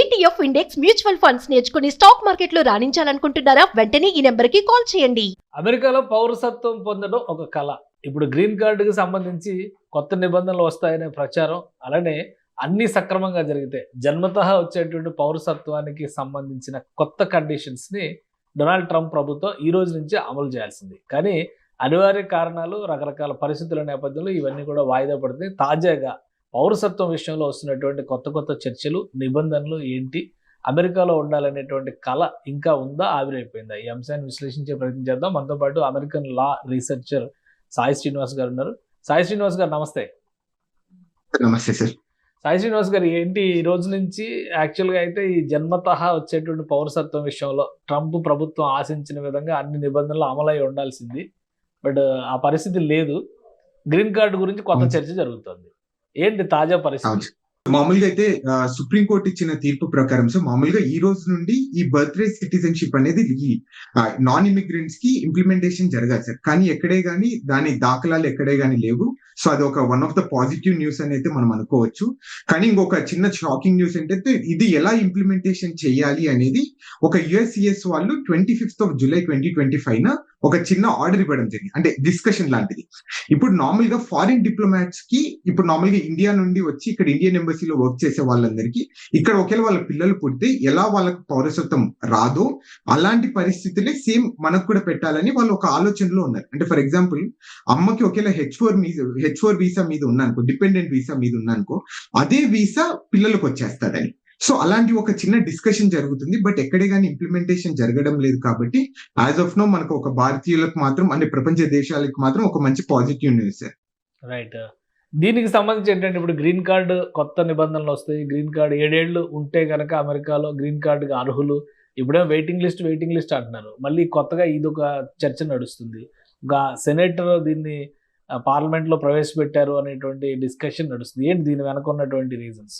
ETF index mutual funds నేర్చుకుని stock మార్కెట్లో రాణించాలనుకుంటున్నారా? వెంటనే ఈ నెంబర్కి కాల్ చేయండి. అమెరికాలో పౌరసత్వం పొందడం ఒక కళ. ఇప్పుడు గ్రీన్ కార్డుకి సంబంధించి కొత్త నిబంధనలు వస్తాయనే ప్రచారం, అలానే అన్ని సక్రమంగా జరిగితే జన్మతః వచ్చేటువంటి పౌరసత్వానికి సంబంధించిన కొత్త కండిషన్స్ని డొనాల్డ్ ట్రంప్ ప్రభుత్వం ఈ రోజు నుంచి అమలు చేయాల్సింది. కానీ అనివార్య కారణాలు, రకరకాల పరిస్థితుల నేపథ్యంలో ఇవన్నీ కూడా వాయిదా పడుతుంది. తాజాగా పౌరసత్వం విషయంలో వస్తున్నటువంటి కొత్త చర్చలు, నిబంధనలు ఏంటి, అమెరికాలో ఉండాలనేటువంటి కళ ఇంకా ఉందా, ఆవిరైపోయిందా? ఈ అంశాన్ని విశ్లేషించే ప్రయత్నం చేద్దాం. మనతో పాటు అమెరికన్ లా రీసెర్చర్ సాయి శ్రీనివాస్ గారు ఉన్నారు. సాయి శ్రీనివాస్ గారు నమస్తే. నమస్తే సార్. సాయి శ్రీనివాస్ గారు, ఏంటి ఈ రోజు నుంచి యాక్చువల్గా అయితే ఈ జన్మతః వచ్చేటువంటి పౌరసత్వం విషయంలో ట్రంప్ ప్రభుత్వం ఆశించిన విధంగా అన్ని నిబంధనలు అమలై ఉండాల్సింది, బట్ ఆ పరిస్థితి లేదు. గ్రీన్ కార్డు గురించి కొత్త చర్చ జరుగుతుంది. ఏంటి తాజా పరిస్థితి? మామూలుగా అయితే సుప్రీంకోర్టు ఇచ్చిన తీర్పు ప్రకారం సో మామూలుగా ఈ రోజు నుండి ఈ బర్త్ రైట్ సిటిజన్షిప్ అనేది ఈ నాన్ ఇమిగ్రెంట్స్ కి ఇంప్లిమెంటేషన్ జరగాలి సార్. కానీ ఎక్కడే గానీ దాని దాఖలాలు ఎక్కడే గానీ లేవు. సో అది ఒక one of the positive news అని అయితే మనం అనుకోవచ్చు. కానీ ఇంకొక చిన్న షాకింగ్ న్యూస్ ఏంటంటే ఇది ఎలా ఇంప్లిమెంటేషన్ చేయాలి అనేది ఒక యుఎస్సిఎస్ వాళ్ళు 25th of July 2025 ఒక చిన్న ఆర్డర్ ఇవ్వడం జరిగింది, అంటే డిస్కషన్ లాంటిది. ఇప్పుడు నార్మల్ గా ఫారిన్ డిప్లొమాట్స్ కి ఇప్పుడు నార్మల్ గా ఇండియా నుండి వచ్చి ఇక్కడ ఇండియన్ ఎంబసీలో వర్క్ చేసే వాళ్ళందరికీ ఇక్కడ ఒకవేళ వాళ్ళ పిల్లలు పుడితే ఎలా వాళ్ళకు పౌరసత్వం రాదో అలాంటి పరిస్థితులే సేమ్ మనకు కూడా పెట్టాలని వాళ్ళు ఒక ఆలోచనలో ఉన్నారు. అంటే ఫర్ ఎగ్జాంపుల్ అమ్మకి ఒకవేళ H4 వీసా మీద ఉన్నానుకో, డిపెండెంట్ వీసా మీద ఉన్నానుకో, అదే వీసా పిల్లలకు వచ్చేస్తాడని. సో అలాంటి ఒక చిన్న డిస్కషన్ జరుగుతుంది, బట్ ఎక్కడే కానీ ఇంప్లిమెంటేషన్ జరగడం లేదు. కాబట్టి యాజ్ ఆఫ్ నో మనకు ఒక భారతీయులకు మాత్రం, అంటే ప్రపంచ దేశాలకు మాత్రం ఒక మంచి పాజిటివ్ న్యూస్ సార్. రైట్. దీనికి సంబంధించి ఏంటంటే ఇప్పుడు గ్రీన్ కార్డు కొత్త నిబంధనలు వస్తాయి. గ్రీన్ కార్డు 7 ఏళ్ళు ఉంటే కనుక అమెరికాలో గ్రీన్ కార్డుకి అర్హులు. ఇప్పుడేమో వెయిటింగ్ లిస్ట్ అంటున్నారు. మళ్ళీ కొత్తగా ఇదొక చర్చ నడుస్తుంది. ఒక సెనేటర్ దీన్ని పార్లమెంట్లో ప్రవేశపెట్టారు అనేటువంటి డిస్కషన్ నడుస్తుంది. ఏంటి దీని వెనక ఉన్నటువంటి రీజన్స్?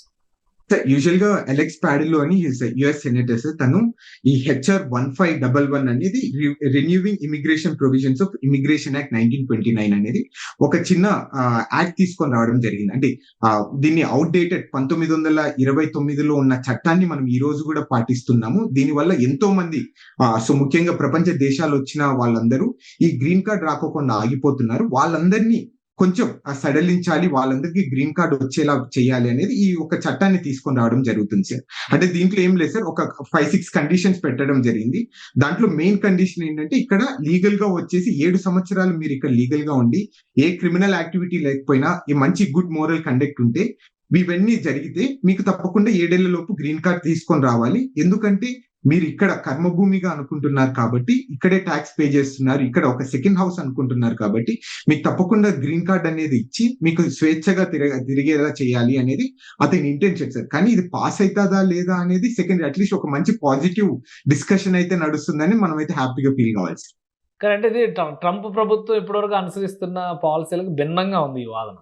యూజువల్ గా అలెక్స్ ప్యాడిలో అని యుఎస్ సెనేటర్ సార్, తను ఈ HR 1511 అనేది రెన్యూవింగ్ immigration provisions of immigration act 1929 అనేది ఒక చిన్న యాక్ట్ తీసుకొని రావడం జరిగింది. అంటే దీన్ని అవుట్డేటెడ్ 1929లో ఉన్న చట్టాన్ని మనం ఈ రోజు కూడా పాటిస్తున్నాము. దీనివల్ల ఎంతో మంది సో ముఖ్యంగా ప్రపంచ దేశాలు వచ్చిన వాళ్ళందరూ ఈ గ్రీన్ కార్డ్ రాకోకుండా ఆగిపోతున్నారు. వాళ్ళందరినీ కొంచెం సడలించాలి, వాళ్ళందరికీ గ్రీన్ కార్డ్ వచ్చేలా చేయాలి అనేది ఈ ఒక చట్టాన్ని తీసుకొని రావడం జరుగుతుంది సార్. అంటే దీంట్లో ఏం లేదు సార్, ఒక 5-6 కండిషన్స్ పెట్టడం జరిగింది. దాంట్లో మెయిన్ కండిషన్ ఏంటంటే ఇక్కడ లీగల్ గా వచ్చేసి 7 సంవత్సరాలు మీరు ఇక్కడ లీగల్ గా ఉండి ఏ క్రిమినల్ యాక్టివిటీ లేకపోయినా ఈ మంచి గుడ్ మోరల్ కండక్ట్ ఉంటే ఇవన్నీ జరిగితే మీకు తప్పకుండా 7 ఏళ్ల లోపు గ్రీన్ కార్డ్ తీసుకొని రావాలి. ఎందుకంటే మీరు ఇక్కడ కర్మభూమిగా అనుకుంటున్నారు కాబట్టి, ఇక్కడే ట్యాక్స్ పే చేస్తున్నారు, ఇక్కడ ఒక సెకండ్ హౌస్ అనుకుంటున్నారు కాబట్టి మీకు తప్పకుండా గ్రీన్ కార్డ్ అనేది ఇచ్చి మీకు స్వేచ్ఛగా తిరిగేలా చేయాలి అనేది అతని ఇంటెన్షన్ సార్. కానీ ఇది పాస్ అవుతుందా లేదా అనేది సెకండ్, అట్లీస్ట్ ఒక మంచి పాజిటివ్ డిస్కషన్ అయితే నడుస్తుందని మనం అయితే హ్యాపీగా ఫీల్ కావాలి సార్. కానీ అంటే ఇది ట్రంప్ ప్రభుత్వం ఇప్పటివరకు అనుసరిస్తున్న పాలసీలకు భిన్నంగా ఉంది ఈ వాదన.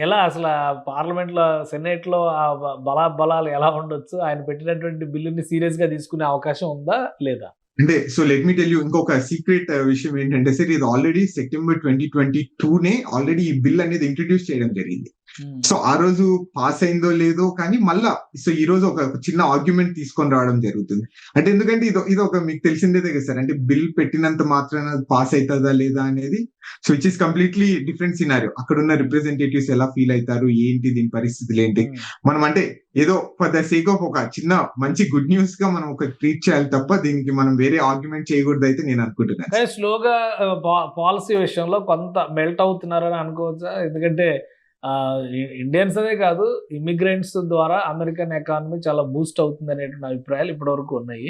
ఎలా అసలు పార్లమెంట్లో, సెనేట్లో ఆ బలాలు ఎలా ఉండొచ్చు? ఆయన పెట్టినటువంటి బిల్లుని సీరియస్ గా తీసుకునే అవకాశం ఉందా లేదా? అంటే so let me tell you ఇంకొక సీక్రెట్ విషయం ఏంటంటే సార్, ఇది ఆల్రెడీ September 2022 ఆల్రెడీ ఈ బిల్ అనేది ఇంట్రడ్యూస్ చేయడం జరిగింది. సో ఆ రోజు పాస్ అయిందో లేదో కానీ మళ్ళా సో ఈ రోజు ఒక చిన్న ఆర్గ్యుమెంట్ తీసుకొని రావడం జరుగుతుంది. అంటే ఎందుకంటే ఇది ఒక మీకు తెలిసిందే కదా సార్, అంటే బిల్ పెట్టినంత మాత్రాన పాస్ అవుతుందా లేదా అనేది so which is completely different scenario. అక్కడ ఉన్న రిప్రజెంటేటివ్స్ ఎలా ఫీల్ అవుతారు, ఏంటి దీని పరిస్థితులు ఏంటి, మనం అంటే ఏదో ఫర్ ద సేక్ ఆఫ్ ఒక చిన్న మంచి గుడ్ న్యూస్ గా మనం ఒక ట్రీట్ చేయాలి తప్ప దీనికి మనం వేరే ఆర్గ్యుమెంట్ చేయకూడదు అయితే నేను అనుకుంటున్నాను. స్లోగా పాలసీ విషయంలో కొంత మెల్ట్ అవుతున్నారని అనుకోవచ్చా? ఎందుకంటే ఇండియన్స్ అనే కాదు, ఇమిగ్రెంట్స్ ద్వారా అమెరికన్ ఎకానమీ చాలా బూస్ట్ అవుతుంది అనేటువంటి అభిప్రాయాలు ఇప్పటివరకు ఉన్నాయి.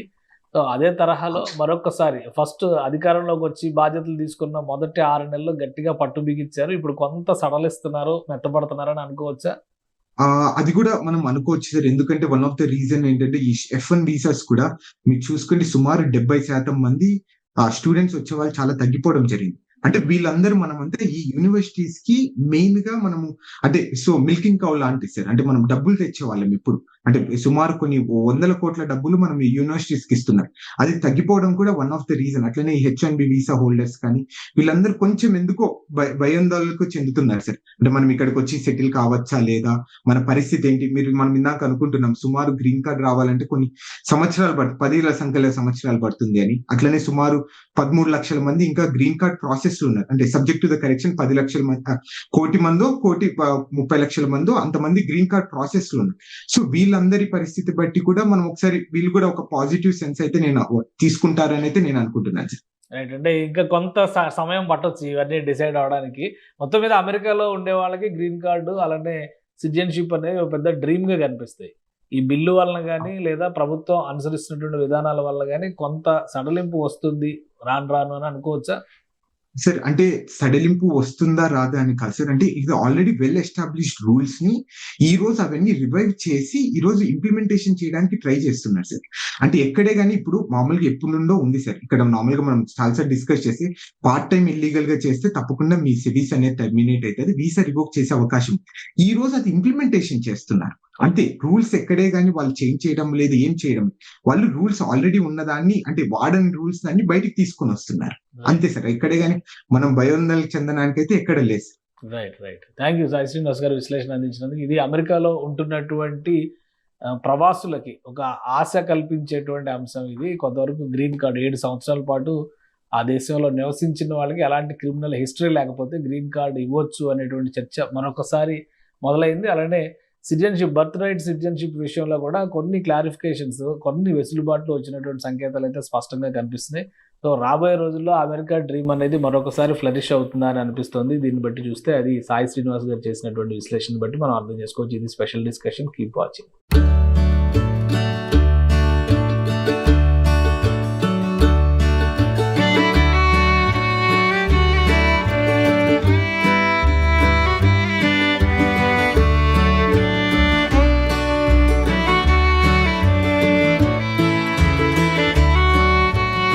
సో అదే తరహాలో మరొకసారి ఫస్ట్ అధికారంలోకి వచ్చి బాధ్యతలు తీసుకున్న మొదటి 6 నెలలు గట్టిగా పట్టు బిగించారు. ఇప్పుడు కొంత సడలిస్తున్నారు, మెత్తపడుతున్నారని అనుకోవచ్చా? అది కూడా మనం అనుకోవచ్చు సార్. ఎందుకంటే వన్ ఆఫ్ ద రీజన్ ఏంటంటే ఈ F1 వీసాస్ కూడా మీరు చూసుకుంటే సుమారు 70% మంది స్టూడెంట్స్ వచ్చే వాళ్ళు చాలా తగ్గిపోవడం జరిగింది. అంటే వీళ్ళందరూ మనమంతా ఈ యూనివర్సిటీస్ కి మెయిన్ గా మనము అంటే సో మిల్కింగ్ కౌ లాంటి సార్, అంటే మనం డబ్బులు తెచ్చే వాళ్ళం ఎప్పుడు. అంటే సుమారు కొన్ని వందల కోట్ల డబ్బులు మనం యూనివర్సిటీస్ కి ఇస్తున్నారు. అది తగ్గిపోవడం కూడా వన్ ఆఫ్ ద రీజన్. అట్లనే H1B వీసా హోల్డర్స్ కానీ వీళ్ళందరూ కొంచెం ఎందుకో భయాందోళనకు చెందుతున్నారు సార్. అంటే మనం ఇక్కడికి వచ్చి సెటిల్ కావచ్చా లేదా, మన పరిస్థితి ఏంటి. మనం ఇందాక అనుకుంటున్నాం సుమారు గ్రీన్ కార్డ్ రావాలంటే కొన్ని సంవత్సరాలు 10,000 సంఖ్యలో సంవత్సరాలు పడుతుంది అని. అట్లనే సుమారు 13 లక్షల మంది ఇంకా గ్రీన్ కార్డ్ ప్రాసెస్ లో ఉన్నారు. అంటే సబ్జెక్ట్ టు ద కరెక్షన్ 10 లక్షల మంది, 1,30 లక్షల మందో అంతమంది గ్రీన్ కార్డ్ ప్రాసెస్ లో ఉన్నారు. సో వీళ్ళందరి పరిస్థితి బట్టి కూడా మనం ఒకసారి వీళ్ళు కూడా ఒక పాజిటివ్ సెన్స్ అయితే నేను తీసుకుంటారని అయితే నేను అనుకుంటున్నాను సార్. రైట్. అంటే ఇంకా కొంత సమయం పట్టొచ్చు ఇవన్నీ డిసైడ్ అవడానికి. మొత్తం మీద అమెరికాలో ఉండే వాళ్ళకి గ్రీన్ కార్డు అలానే సిటిజన్షిప్ అనేది ఒక పెద్ద డ్రీమ్గా కనిపిస్తాయి. ఈ బిల్లు వలన కానీ లేదా ప్రభుత్వం అనుసరిస్తున్నటువంటి విధానాల వల్ల కానీ కొంత సడలింపు వస్తుంది రాను అని అనుకోవచ్చా? సార్ అంటే సడలింపు వస్తుందా రాదా అని కాదు సార్. అంటే ఇది ఆల్రెడీ వెల్ ఎస్టాబ్లిష్డ్ రూల్స్ ని ఈ రోజు అవన్నీ రివైవ్ చేసి ఈ రోజు ఇంప్లిమెంటేషన్ చేయడానికి ట్రై చేస్తున్నారు సార్. అంటే ఎక్కడే కానీ ఇప్పుడు మామూలుగా ఎప్పుడు నుండో ఉంది సార్. ఇక్కడ నార్మల్గా మనం చాలాసార్లు డిస్కస్ చేసి పార్ట్ టైం ఇల్లీగల్ గా చేస్తే తప్పకుండా మీ సిటీస్ అనేది టర్మినేట్ అవుతుంది, వీసా రివోక్ చేసే అవకాశం. ఈ రోజు అది ఇంప్లిమెంటేషన్ చేస్తున్నారు. అంతే, రూల్స్ ఎక్కడే కానీ వాళ్ళు చేంజ్ చేయడం లేదు, ఏం చేయడం. వాళ్ళు రూల్స్ ఆల్రెడీ ఉన్నదాన్ని అంటే వాడని రూల్స్ దాన్ని బయటికి తీసుకొని వస్తున్నారు. అంతే సార్. ఎక్కడే కానీ మనం భయోందనకు చెందడానికైతే ఎక్కడ లేదు. Right. Thank you Sai Srinivas గారు విశ్లేషణ అందించినందుకు. ఇది అమెరికాలో ఉంటున్నటువంటి ప్రవాసులకి ఒక ఆశ కల్పించేటువంటి అంశం ఇది. కొంతవరకు గ్రీన్ కార్డు 7 సంవత్సరాల పాటు ఆ దేశంలో నివసించిన వాళ్ళకి ఎలాంటి క్రిమినల్ హిస్టరీ లేకపోతే గ్రీన్ కార్డు ఇవ్వచ్చు అనేటువంటి చర్చ మరొకసారి మొదలైంది. అలానే సిటిజన్షిప్, బర్త్ రైట్ సిటిజన్షిప్ విషయంలో కూడా కొన్ని క్లారిఫికేషన్స్, కొన్ని వెసులుబాట్లు వచ్చినటువంటి సంకేతాలు అయితే స్పష్టంగా కనిపిస్తున్నాయి. సో రాబోయే రోజుల్లో అమెరికా డ్రీమ్ అనేది మరొకసారి ఫ్లరిష్ అవుతుందా అని అనిపిస్తుంది. దీన్ని బట్టి చూస్తే అది సాయి శ్రీనివాస్ గారు చేసినటువంటి విశ్లేషణ బట్టి మనం అర్థం చేసుకోవచ్చు. ఇది స్పెషల్ డిస్కషన్. Keep watching.